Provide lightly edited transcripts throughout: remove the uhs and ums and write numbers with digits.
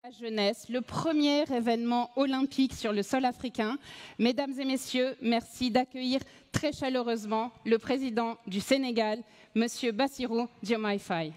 La jeunesse, le premier événement olympique sur le sol africain. Mesdames et messieurs, merci d'accueillir très chaleureusement le président du Sénégal, Monsieur Bassirou Diomaye Faye.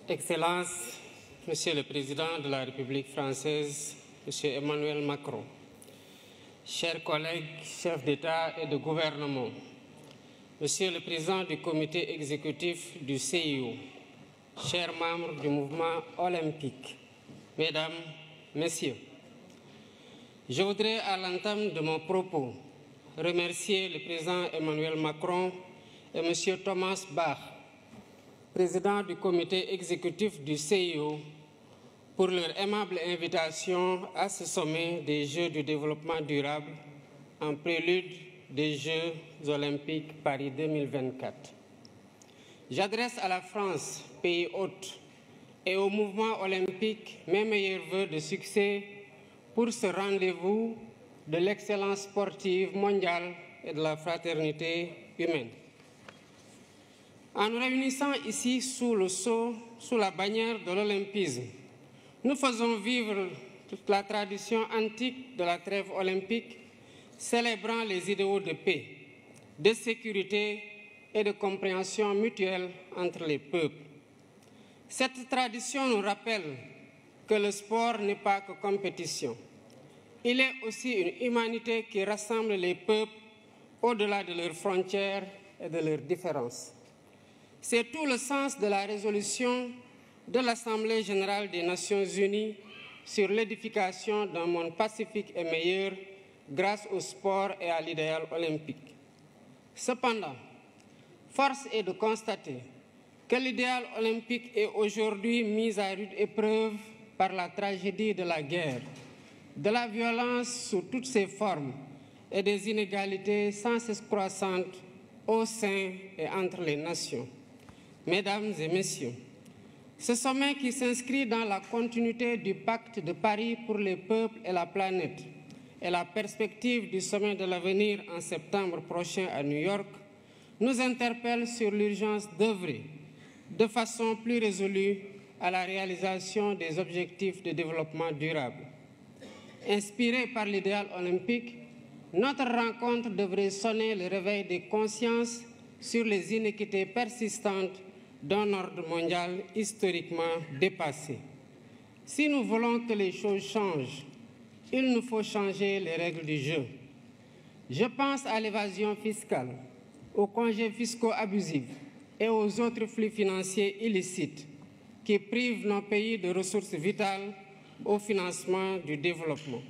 Excellences, Monsieur le Président de la République française, Monsieur Emmanuel Macron, chers collègues, chefs d'État et de gouvernement, Monsieur le Président du Comité exécutif du CIO, chers membres du mouvement olympique, Mesdames, Messieurs, je voudrais à l'entame de mon propos remercier le Président Emmanuel Macron et Monsieur Thomas Bach, président du comité exécutif du CIO, pour leur aimable invitation à ce sommet des Jeux du développement durable en prélude des Jeux olympiques Paris 2024. J'adresse à la France, pays hôte, et au mouvement olympique mes meilleurs vœux de succès pour ce rendez-vous de l'excellence sportive mondiale et de la fraternité humaine. En nous réunissant ici sous le sceau, sous la bannière de l'olympisme, nous faisons vivre toute la tradition antique de la trêve olympique, célébrant les idéaux de paix, de sécurité et de compréhension mutuelle entre les peuples. Cette tradition nous rappelle que le sport n'est pas que compétition. Il est aussi une humanité qui rassemble les peuples au-delà de leurs frontières et de leurs différences. C'est tout le sens de la résolution de l'Assemblée générale des Nations unies sur l'édification d'un monde pacifique et meilleur grâce au sport et à l'idéal olympique. Cependant, force est de constater que l'idéal olympique est aujourd'hui mis à rude épreuve par la tragédie de la guerre, de la violence sous toutes ses formes et des inégalités sans cesse croissantes au sein et entre les nations. Mesdames et Messieurs, ce sommet qui s'inscrit dans la continuité du pacte de Paris pour les peuples et la planète et la perspective du sommet de l'avenir en septembre prochain à New York nous interpelle sur l'urgence d'œuvrer de façon plus résolue à la réalisation des objectifs de développement durable. Inspirée par l'idéal olympique, notre rencontre devrait sonner le réveil des consciences sur les inéquités persistantes d'un ordre mondial historiquement dépassé. Si nous voulons que les choses changent, il nous faut changer les règles du jeu. Je pense à l'évasion fiscale, aux congés fiscaux abusifs et aux autres flux financiers illicites qui privent nos pays de ressources vitales au financement du développement.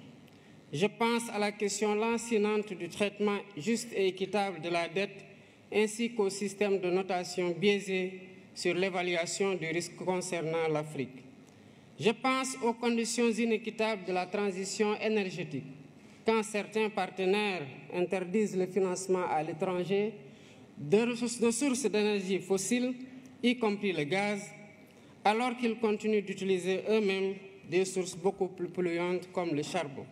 Je pense à la question lancinante du traitement juste et équitable de la dette ainsi qu'au système de notation biaisé sur l'évaluation du risque concernant l'Afrique. Je pense aux conditions inéquitables de la transition énergétique, quand certains partenaires interdisent le financement à l'étranger de sources d'énergie fossiles, y compris le gaz, alors qu'ils continuent d'utiliser eux-mêmes des sources beaucoup plus polluantes comme le charbon.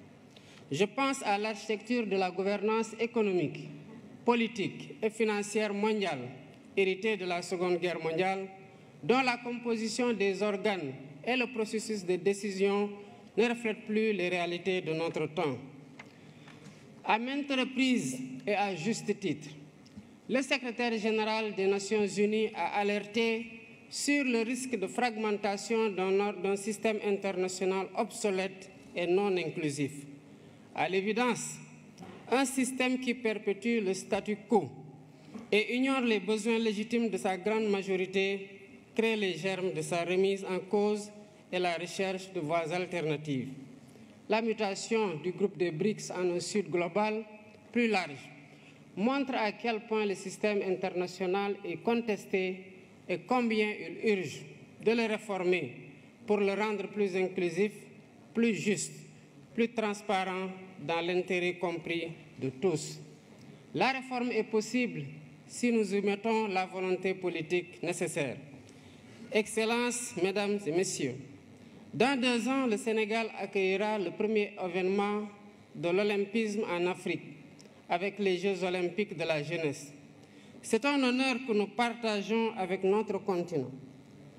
Je pense à l'architecture de la gouvernance économique, politique et financière mondiale, héritée de la Seconde Guerre mondiale, dont la composition des organes et le processus de décision ne reflètent plus les réalités de notre temps. À maintes reprises et à juste titre, le secrétaire général des Nations Unies a alerté sur le risque de fragmentation d'un système international obsolète et non inclusif. À l'évidence, un système qui perpétue le statu quo et ignore les besoins légitimes de sa grande majorité crée les germes de sa remise en cause et la recherche de voies alternatives. La mutation du groupe des BRICS en un sud global plus large montre à quel point le système international est contesté et combien il urge de le réformer pour le rendre plus inclusif, plus juste, plus transparent dans l'intérêt compris de tous. La réforme est possible si nous y mettons la volonté politique nécessaire. Excellences, Mesdames et Messieurs, dans 2 ans, le Sénégal accueillera le premier événement de l'olympisme en Afrique avec les Jeux olympiques de la jeunesse. C'est un honneur que nous partageons avec notre continent.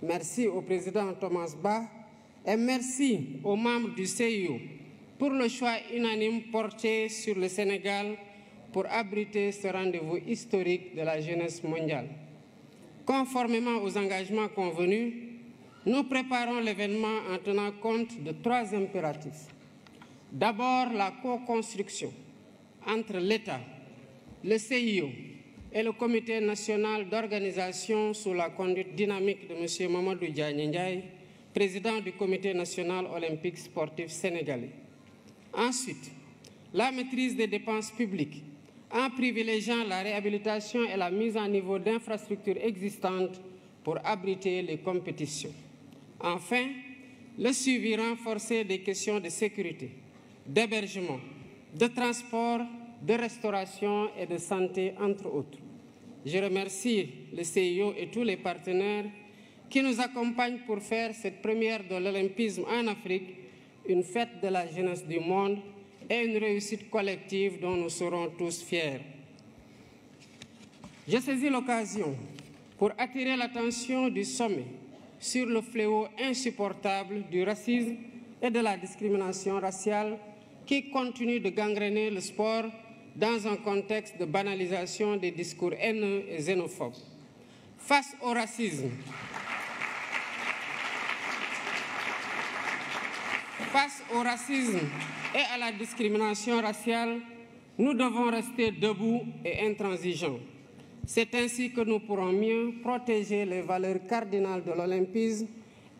Merci au président Thomas Bach et merci aux membres du CIO pour le choix unanime porté sur le Sénégal pour abriter ce rendez-vous historique de la jeunesse mondiale. Conformément aux engagements convenus, nous préparons l'événement en tenant compte de 3 impératifs. D'abord, la co-construction entre l'État, le CIO et le Comité national d'organisation sous la conduite dynamique de M. Mamadou Diagne Ndiaye, président du Comité national olympique sportif sénégalais. Ensuite, la maîtrise des dépenses publiques en privilégiant la réhabilitation et la mise en niveau d'infrastructures existantes pour abriter les compétitions. Enfin, le suivi renforcé des questions de sécurité, d'hébergement, de transport, de restauration et de santé, entre autres. Je remercie le CIO et tous les partenaires qui nous accompagnent pour faire cette première de l'olympisme en Afrique une fête de la jeunesse du monde et une réussite collective dont nous serons tous fiers. Je saisis l'occasion pour attirer l'attention du sommet sur le fléau insupportable du racisme et de la discrimination raciale qui continue de gangréner le sport dans un contexte de banalisation des discours haineux et xénophobes. Face au racisme, et à la discrimination raciale, nous devons rester debout et intransigeants. C'est ainsi que nous pourrons mieux protéger les valeurs cardinales de l'olympisme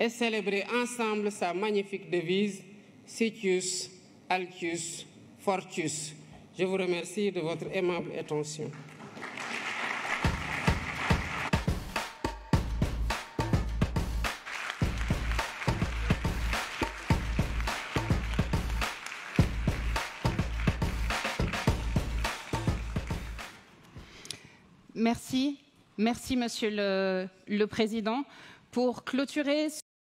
et célébrer ensemble sa magnifique devise « Citius, Altius, Fortius ». Je vous remercie de votre aimable attention. Merci, Monsieur le Président. Pour clôturer